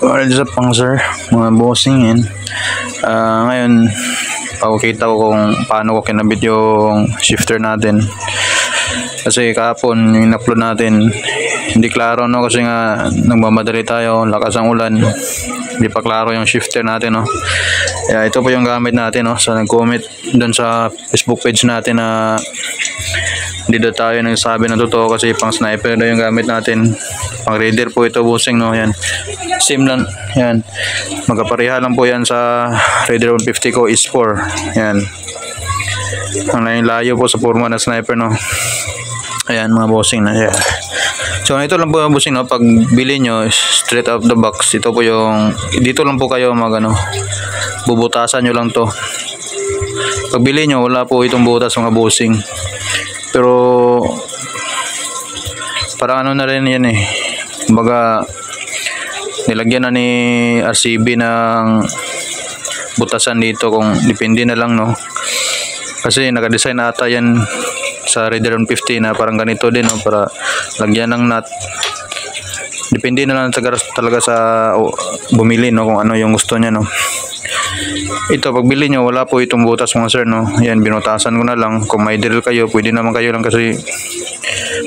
Para sa pang sir, mga bossing yan. Ngayon, pakikita ko kung paano ko kinabit yung shifter natin. Kasi kahapon yung in-upload natin, hindi klaro no, kasi nga nagmamadali tayo, lakas ang ulan. Hindi pa klaro yung shifter natin no. Kaya ito po yung gamit natin no. So nag-comment doon sa Facebook page natin na hindi daw tayo nagsabi ng totoo kasi pang sniper na yung gamit natin. Pang raider po ito bossing no. Yan. Same lang. Yan. Magkapareha lang po yan sa Raider 150 ko is 4. Yan. Ang layo po sa forma ng sniper no. Ayan mga bossing na. Yeah. So ito lang po yung bossing no. Pag bili nyo straight out the box, ito po yung dito lang po kayo mag ano, bubutasan nyo lang to. Pag bili nyo wala po itong butas mga bossing. Pero parang ano na rin yan eh. Kumbaga nilagyan na ni RCB ng butasan dito, kung depende na lang no. Kasi naka-design ata yan sa Raider 150 na parang ganito din no, para lagyan ng nut. Depende na lang talaga sa bumili no, kung ano yung gusto niya no. Ito pagbili nyo wala po itong butas mga sir no. Yan, binutasan ko na lang. Kung may drill kayo pwede naman kayo lang kasi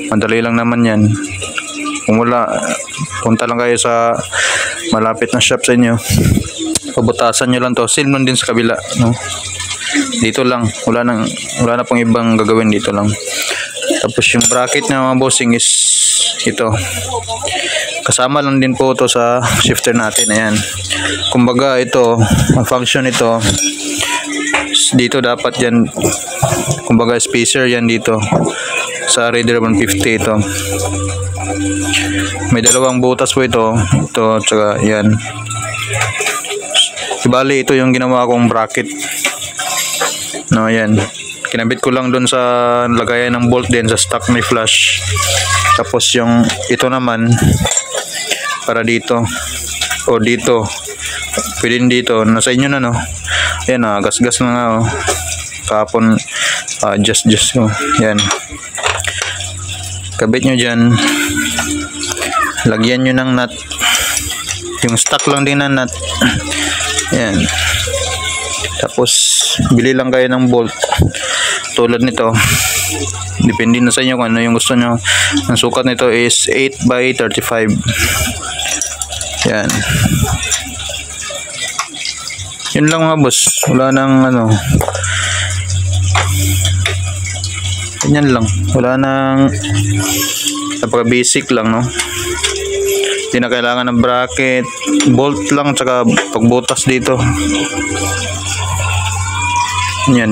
madali lang naman yan. Kung wala, punta lang kayo sa malapit na shop sa inyo, pabutasan nyo lang to. Same nun din sa kabila no. Dito lang, wala na pong ibang gagawin, dito lang. Tapos yung bracket na mga bossing is ito, kasama lang din po ito sa shifter natin. Ayan, kumbaga ito ang function ito dito, dapat yan kumbaga spacer yan dito sa Raider 150. Ito may dalawang butas po ito tsaka yan. Bali ito yung ginawa kong bracket no. Yan, kinabit ko lang doon sa lagayan ng bolt din sa stock may flash. Tapos yung ito naman para dito o dito, pwede dito, nasa inyo na no. Ayan gas-gas na nga oh. Kahapon just oh. Yan, kabit nyo dyan, lagyan nyo ng nut, yung stock lang din na nut. Yan, tapos bili lang kayo ng bolt tulad nito, depende na sa inyo kung ano yung gusto nyo. Ang sukat nito is 8x35. Yan, yun lang mga boss, wala nang ano, yan lang, wala nang, napaka basic lang no. Hindi na kailangan ng bracket, bolt lang tsaka pagbutas dito. Yan,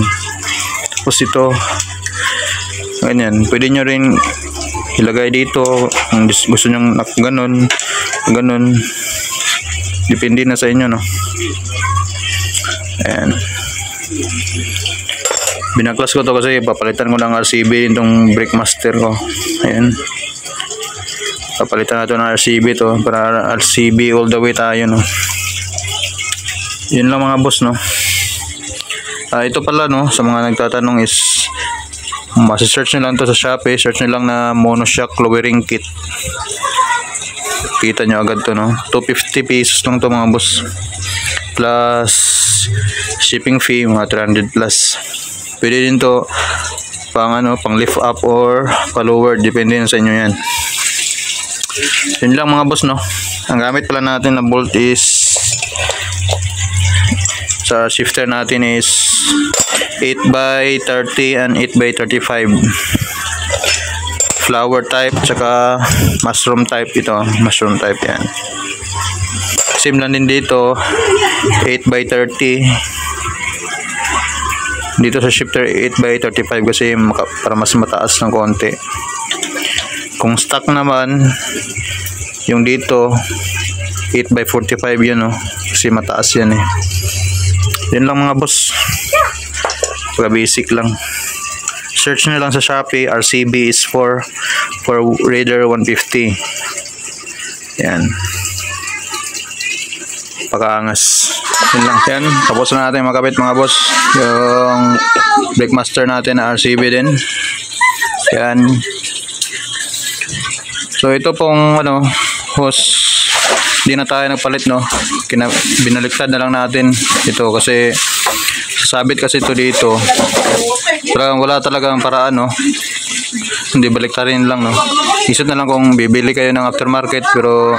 tapos ito ganyan, pwede nyo rin ilagay dito kung gusto nyo ganun, depende na sa inyo no. Ayan, binaklas ko to kasi papalitan ko ng RCB itong brake master ko. Ayan, papalitan natin ng RCB to, para RCB all the way tayo no. Yun lang mga boss no. Ito pala no, sa mga nagtatanong is masi-search nyo lang to sa Shopee, search nyo lang na monoshock lowering kit, kita nyo agad to no. 250 pesos lang to mga boss, plus shipping fee mga 300 plus. Pwede din to pang ano, pang lift up or pa lower, depende sa inyo yan. Yun lang mga boss no. Ang gamit pala natin na bolt is sa shifter natin is 8x30 and 8x35 flower type tsaka mushroom type. Ito mushroom type yan. Same lang din dito, 8x30 dito sa shifter, 8x35 kasi para mas mataas ng konti. Kung stock naman yung dito 8x45 yun no, kasi mataas yan eh. Yun lang mga boss, pagka basic lang. Search nyo lang sa Shopee, RCB is for Raider 150. Yan, pakaangas. Yun lang yan, tapos na natin makabit mga boss yung brake master natin na RCB din. Yan, so ito pong ano hose di na tayo nagpalit, no. Binaliktad na lang natin ito kasi sasabit kasi ito dito. Talagang wala talagang paraan, no. Hindi, baliktarin lang, no. Isip na lang kung bibili kayo ng aftermarket, pero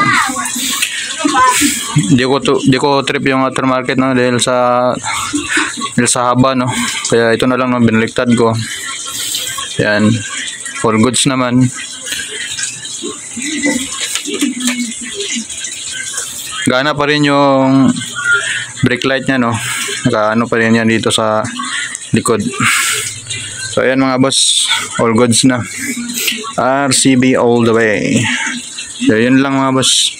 di ko trip yung aftermarket, no, dahil sa haba, no. Kaya ito na lang, no, binaliktad ko. Yan, all goods naman. Gana pa rin yung brake light nya, no. Nakaano pa rin yan dito sa likod. So ayan mga boss, all goods na. RCB all the way. So yun lang mga boss.